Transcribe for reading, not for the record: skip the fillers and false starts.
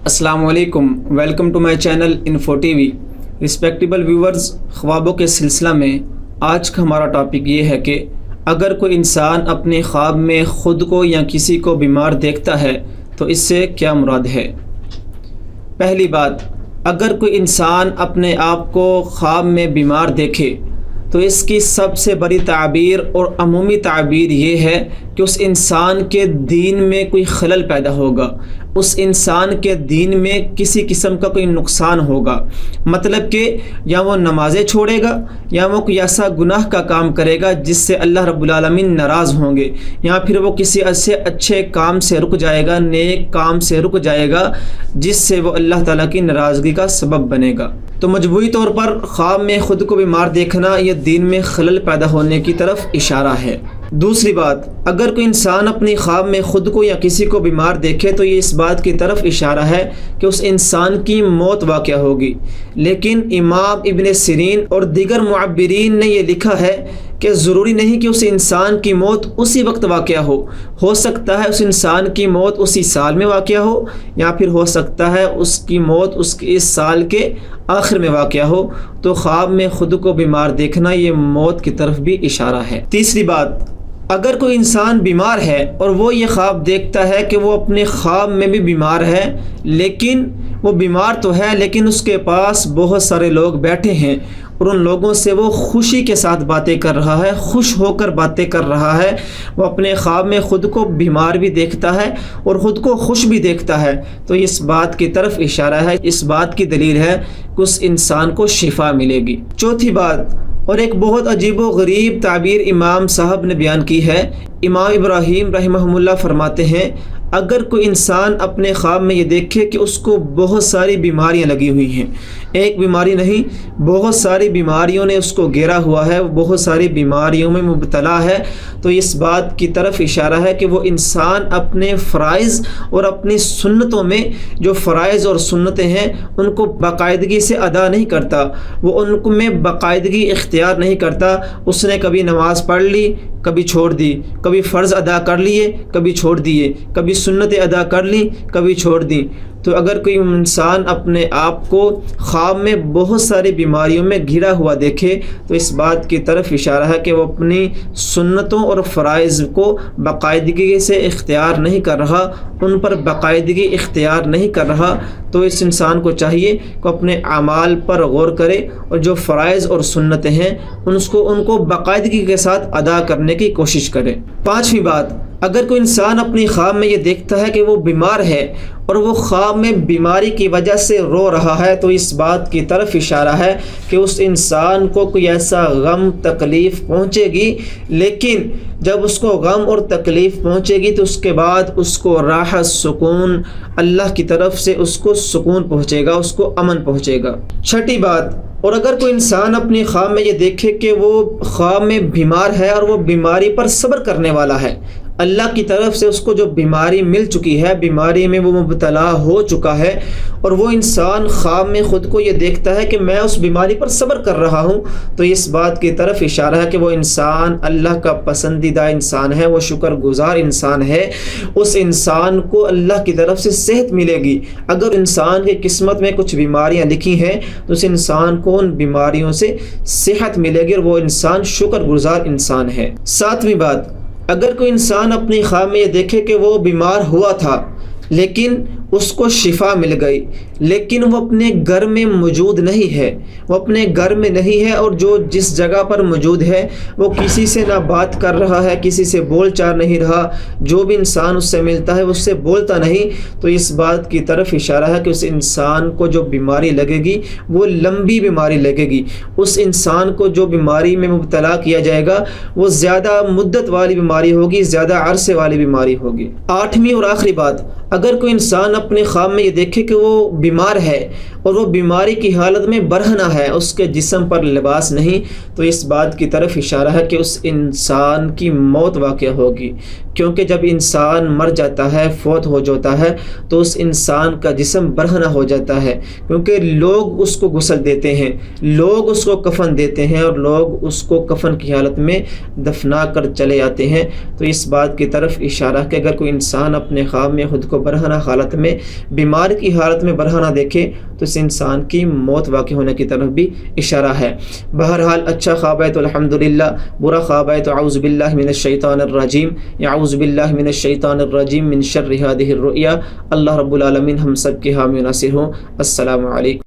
السلام علیکم، welcome to my channel Info TV وی۔ رسپیکٹیبل ویورز، خوابوں کے سلسلہ میں آج کا ہمارا ٹاپک یہ ہے کہ اگر کوئی انسان اپنے خواب میں خود کو یا کسی کو بیمار دیکھتا ہے تو اس سے کیا مراد ہے۔ پہلی بات، اگر کوئی انسان اپنے آپ کو خواب میں بیمار دیکھے تو اس کی سب سے بڑی تعبیر اور عمومی تعبیر یہ ہے کہ اس انسان کے دین میں کوئی خلل پیدا ہوگا، اس انسان کے دین میں کسی قسم کا کوئی نقصان ہوگا۔ مطلب کہ یا وہ نمازیں چھوڑے گا یا وہ کوئی ایسا گناہ کا کام کرے گا جس سے اللہ رب العالمین ناراض ہوں گے، یا پھر وہ کسی ایسے اچھے کام سے رک جائے گا، نیک کام سے رک جائے گا جس سے وہ اللہ تعالیٰ کی ناراضگی کا سبب بنے گا۔ تو مجموعی طور پر خواب میں خود کو بیمار دیکھنا یہ دین میں خلل پیدا ہونے کی طرف اشارہ ہے۔ دوسری بات، اگر کوئی انسان اپنی خواب میں خود کو یا کسی کو بیمار دیکھے تو یہ اس بات کی طرف اشارہ ہے کہ اس انسان کی موت واقع ہوگی۔ لیکن امام ابن سیرین اور دیگر معبرین نے یہ لکھا ہے کہ ضروری نہیں کہ اس انسان کی موت اسی وقت واقع ہو سکتا ہے اس انسان کی موت اسی سال میں واقع ہو، یا پھر ہو سکتا ہے اس کی موت اس سال کے آخر میں واقع ہو۔ تو خواب میں خود کو بیمار دیکھنا یہ موت کی طرف بھی اشارہ ہے۔ تیسری بات، اگر کوئی انسان بیمار ہے اور وہ یہ خواب دیکھتا ہے کہ وہ اپنے خواب میں بھی بیمار ہے، لیکن وہ بیمار تو ہے لیکن اس کے پاس بہت سارے لوگ بیٹھے ہیں اور ان لوگوں سے وہ خوشی کے ساتھ باتیں کر رہا ہے، خوش ہو کر باتیں کر رہا ہے، وہ اپنے خواب میں خود کو بیمار بھی دیکھتا ہے اور خود کو خوش بھی دیکھتا ہے، تو اس بات کی طرف اشارہ ہے، اس بات کی دلیل ہے کہ اس انسان کو شفا ملے گی۔ چوتھی بات، اور ایک بہت عجیب و غریب تعبیر امام صاحب نے بیان کی ہے۔ امام ابراہیم رحمہ اللہ فرماتے ہیں، اگر کوئی انسان اپنے خواب میں یہ دیکھے کہ اس کو بہت ساری بیماریاں لگی ہوئی ہیں، ایک بیماری نہیں بہت ساری بیماریوں نے اس کو گھیرا ہوا ہے، وہ بہت ساری بیماریوں میں مبتلا ہے، تو اس بات کی طرف اشارہ ہے کہ وہ انسان اپنے فرائض اور اپنی سنتوں میں جو فرائض اور سنتیں ہیں ان کو باقاعدگی سے ادا نہیں کرتا، وہ ان کو میں باقاعدگی اختیار نہیں کرتا۔ اس نے کبھی نماز پڑھ لی، کبھی چھوڑ دی، کبھی فرض ادا کر لیے، کبھی چھوڑ دیے، کبھی سنتیں ادا کر لی، کبھی چھوڑ دی۔ تو اگر کوئی انسان اپنے آپ کو خواب میں بہت ساری بیماریوں میں گھرا ہوا دیکھے تو اس بات کی طرف اشارہ ہے کہ وہ اپنی سنتوں اور فرائض کو باقاعدگی سے اختیار نہیں کر رہا، ان پر باقاعدگی اختیار نہیں کر رہا۔ تو اس انسان کو چاہیے کہ اپنے اعمال پر غور کرے اور جو فرائض اور سنتیں ہیں ان کو باقاعدگی کے ساتھ ادا کرنے کی کوشش کرے۔ پانچویں بات، اگر کوئی انسان اپنی خواب میں یہ دیکھتا ہے کہ وہ بیمار ہے اور وہ خواب میں بیماری کی وجہ سے رو رہا ہے تو اس بات کی طرف اشارہ ہے کہ اس انسان کو کوئی ایسا غم تکلیف پہنچے گی، لیکن جب اس کو غم اور تکلیف پہنچے گی تو اس کے بعد اس کو راحت، سکون، اللہ کی طرف سے اس کو سکون پہنچے گا، اس کو امن پہنچے گا۔ چھٹی بات، اور اگر کوئی انسان اپنی خواب میں یہ دیکھے کہ وہ خواب میں بیمار ہے اور وہ بیماری پر صبر کرنے والا ہے، اللہ کی طرف سے اس کو جو بیماری مل چکی ہے، بیماری میں وہ مبتلا ہو چکا ہے، اور وہ انسان خواب میں خود کو یہ دیکھتا ہے کہ میں اس بیماری پر صبر کر رہا ہوں، تو اس بات کی طرف اشارہ ہے کہ وہ انسان اللہ کا پسندیدہ انسان ہے، وہ شکر گزار انسان ہے، اس انسان کو اللہ کی طرف سے صحت ملے گی۔ اگر انسان کی قسمت میں کچھ بیماریاں لکھی ہیں تو اس انسان کو ان بیماریوں سے صحت ملے گی اور وہ انسان شکر گزار انسان ہے۔ ساتویں بات، اگر کوئی انسان اپنی خواب میں یہ دیکھے کہ وہ بیمار ہوا تھا لیکن اس کو شفا مل گئی، لیکن وہ اپنے گھر میں موجود نہیں ہے، وہ اپنے گھر میں نہیں ہے، اور جو جس جگہ پر موجود ہے وہ کسی سے نہ بات کر رہا ہے، کسی سے بول چال نہیں رہا، جو بھی انسان اس سے ملتا ہے اس سے بولتا نہیں، تو اس بات کی طرف اشارہ ہے کہ اس انسان کو جو بیماری لگے گی وہ لمبی بیماری لگے گی، اس انسان کو جو بیماری میں مبتلا کیا جائے گا وہ زیادہ مدت والی بیماری ہوگی، زیادہ عرصے والی بیماری ہوگی۔ آٹھویں اور آخری بات، اگر کوئی انسان اپنے خواب میں یہ دیکھے کہ وہ بیمار ہے اور وہ بیماری کی حالت میں برہنہ ہے، اس کے جسم پر لباس نہیں، تو اس بات کی طرف اشارہ ہے کہ اس انسان کی موت واقع ہوگی، کیونکہ جب انسان مر جاتا ہے، فوت ہو جاتا ہے، تو اس انسان کا جسم برہنہ ہو جاتا ہے، کیونکہ لوگ اس کو غسل دیتے ہیں، لوگ اس کو کفن دیتے ہیں، اور لوگ اس کو کفن کی حالت میں دفنا کر چلے آتے ہیں۔ تو اس بات کی طرف اشارہ کہ اگر کوئی انسان اپنے خواب میں خود کو برہنہ حالت میں بیمار کی حالت میں برہنہ دیکھے تو اس انسان کی موت واقع ہونے کی طرف بھی اشارہ ہے۔ بہرحال اچھا خواب ہے تو الحمدللہ، برا خواب ہے تو اعوذ باللہ من الشیطان الرجیم، اعوذ باللہ من الشیطان الرجیم من شر ہذہ الرؤیا۔ اللہ رب العالمین ہم سب کے حامی و ناصر ہوں۔ السلام علیکم۔